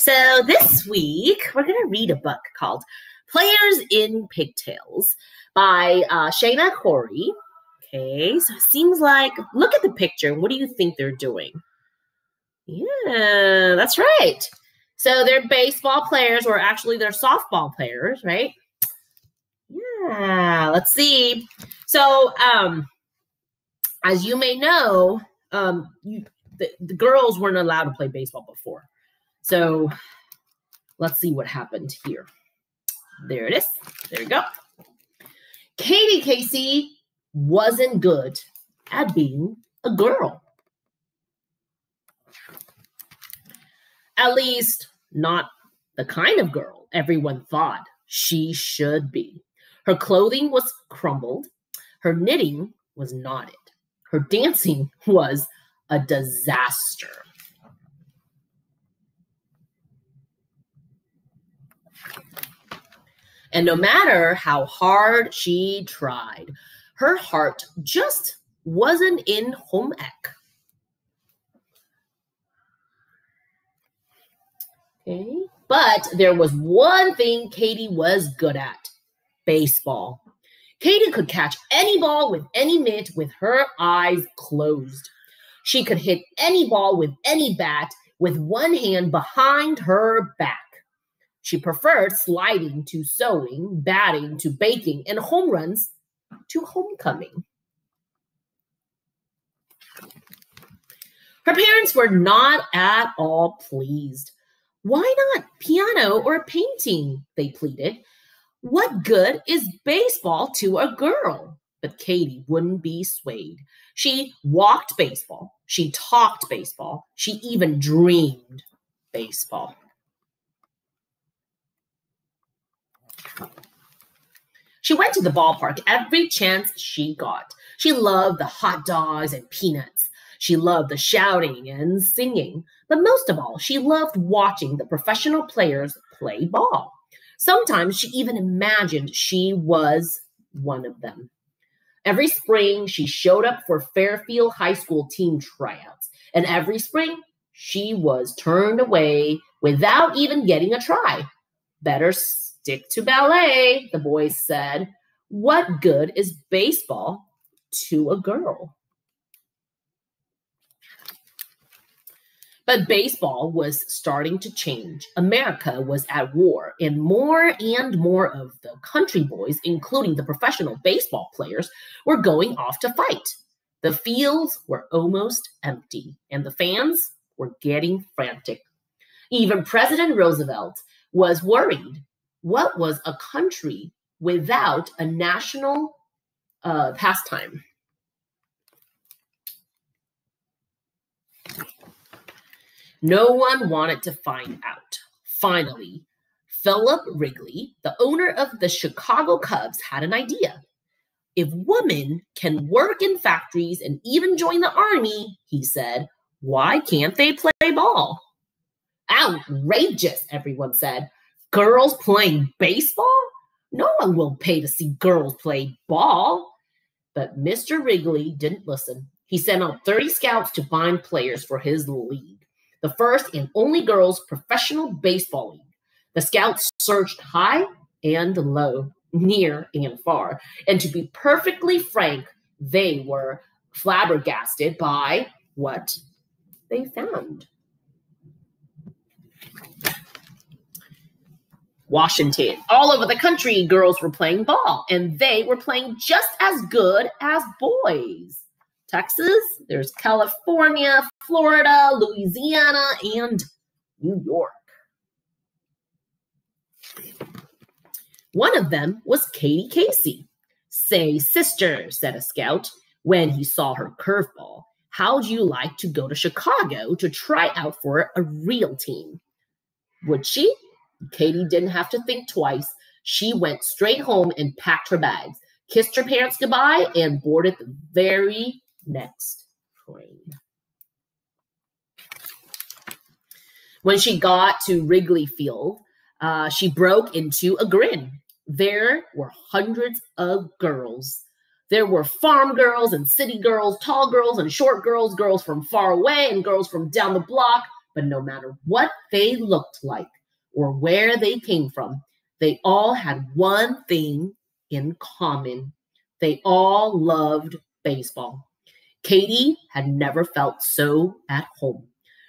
So this week, we're going to read a book called Players in Pigtails by Shana Corey. Okay, so it seems like, look at the picture. What do you think they're doing? Yeah, that's right. So they're baseball players, or actually they're softball players, right? Yeah, let's see. So, as you may know, the girls weren't allowed to play baseball before. So let's see what happened here. There it is. There you go. Katie Casey wasn't good at being a girl. At least not the kind of girl everyone thought she should be. Her clothing was crumbled. Her knitting was knotted. Her dancing was a disaster. And no matter how hard she tried, her heart just wasn't in home ec. Okay. But there was one thing Katie was good at: baseball. Katie could catch any ball with any mitt with her eyes closed. She could hit any ball with any bat with one hand behind her back. She preferred sliding to sewing, batting to baking, and home runs to homecoming. Her parents were not at all pleased. Why not piano or painting? They pleaded. What good is baseball to a girl? But Katie wouldn't be swayed. She walked baseball. She talked baseball. She even dreamed baseball. She went to the ballpark every chance she got. She loved the hot dogs and peanuts. She loved the shouting and singing. But most of all, she loved watching the professional players play ball. Sometimes she even imagined she was one of them. Every spring, she showed up for Fairfield High School team tryouts. And every spring, she was turned away without even getting a try. Better stick to ballet, the boys said. What good is baseball to a girl? But baseball was starting to change. America was at war, and more of the country boys, including the professional baseball players, were going off to fight. The fields were almost empty, and the fans were getting frantic. Even President Roosevelt was worried. What was a country without a national pastime? No one wanted to find out. Finally, Philip Wrigley, the owner of the Chicago Cubs, had an idea. If women can work in factories and even join the army, he said, why can't they play ball? Outrageous, everyone said. Girls playing baseball? No one will pay to see girls play ball. But Mr. Wrigley didn't listen. He sent out 30 scouts to find players for his league, the first and only girls' professional baseball league. The scouts searched high and low, near and far. And to be perfectly frank, they were flabbergasted by what they found. Washington. All over the country, girls were playing ball, and they were playing just as good as boys. Texas, there's California, Florida, Louisiana, and New York. One of them was Katie Casey. Say, sister, said a scout when he saw her curveball, how'd you like to go to Chicago to try out for a real team? Would she? Katie didn't have to think twice. She went straight home and packed her bags, kissed her parents goodbye, and boarded the very next train. When she got to Wrigley Field, she broke into a grin. There were hundreds of girls. There were farm girls and city girls, tall girls and short girls, girls from far away and girls from down the block, But no matter what they looked like or where they came from, they all had one thing in common. They all loved baseball. Katie had never felt so at home.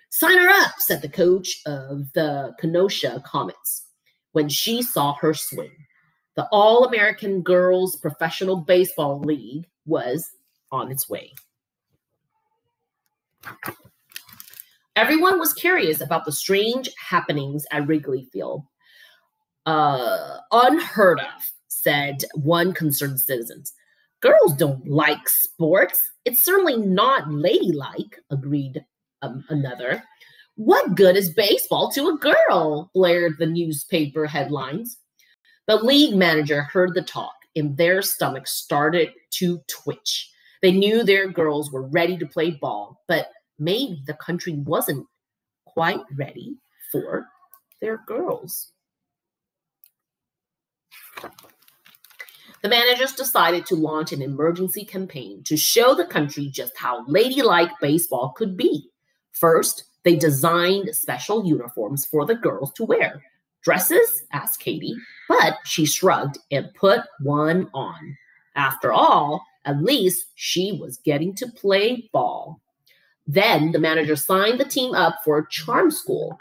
"Sign her up," said the coach of the Kenosha Comets when she saw her swing. The All-American Girls Professional Baseball League was on its way. Everyone was curious about the strange happenings at Wrigley Field. Unheard of, said one concerned citizen. "Girls don't like sports. It's certainly not ladylike," agreed another. "What good is baseball to a girl?" blared the newspaper headlines. The league manager heard the talk, and their stomachs started to twitch. They knew their girls were ready to play ball, but maybe the country wasn't quite ready for their girls. The managers decided to launch an emergency campaign to show the country just how ladylike baseball could be. First, they designed special uniforms for the girls to wear. "Dresses?" asked Katie, but she shrugged and put one on. After all, at least she was getting to play ball. Then the manager signed the team up for charm school.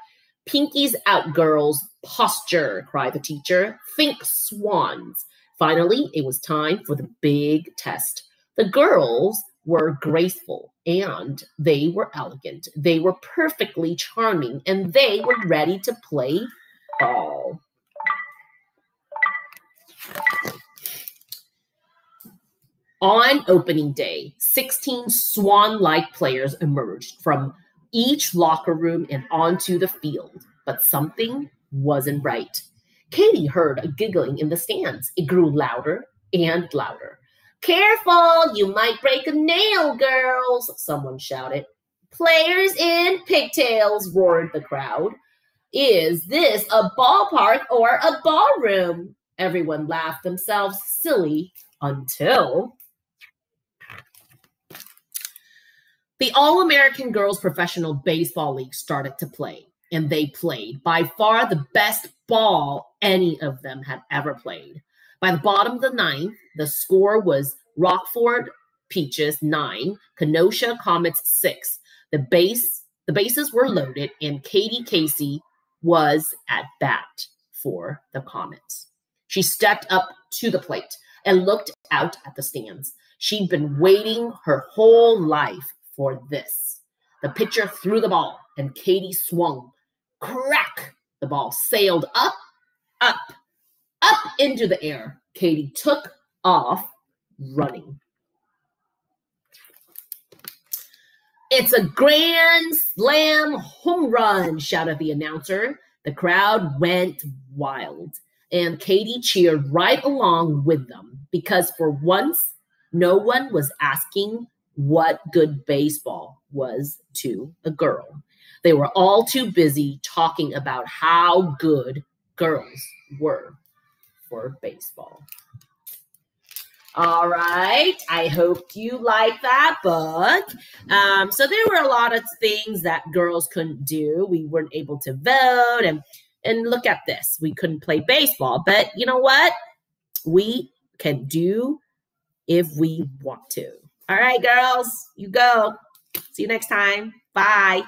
"Pinkies out, girls. Posture," cried the teacher. "Think swans." Finally, it was time for the big test. The girls were graceful and they were elegant. They were perfectly charming and they were ready to play ball. On opening day, 16 swan-like players emerged from each locker room and onto the field. But something wasn't right. Katie heard a giggling in the stands. It grew louder and louder. "Careful, you might break a nail, girls," someone shouted. "Players in pigtails," roared the crowd. "Is this a ballpark or a ballroom?" Everyone laughed themselves silly until the All-American Girls Professional Baseball League started to play, and they played by far the best ball any of them had ever played. By the bottom of the ninth, the score was Rockford Peaches 9, Kenosha Comets 6. The bases were loaded, and Katie Casey was at bat for the Comets. She stepped up to the plate and looked out at the stands. She'd been waiting her whole life for this. The pitcher threw the ball, and Katie swung. Crack! The ball sailed up, up, up into the air. Katie took off running. "It's a grand slam home run," shouted the announcer. The crowd went wild, and Katie cheered right along with them because for once, no one was asking what good baseball was to a girl. They were all too busy talking about how good girls were for baseball. All right. I hope you like that book. So there were a lot of things that girls couldn't do. We weren't able to vote. And look at this. We couldn't play baseball. But you know what? We can do if we want to. All right, girls. You go. See you next time. Bye.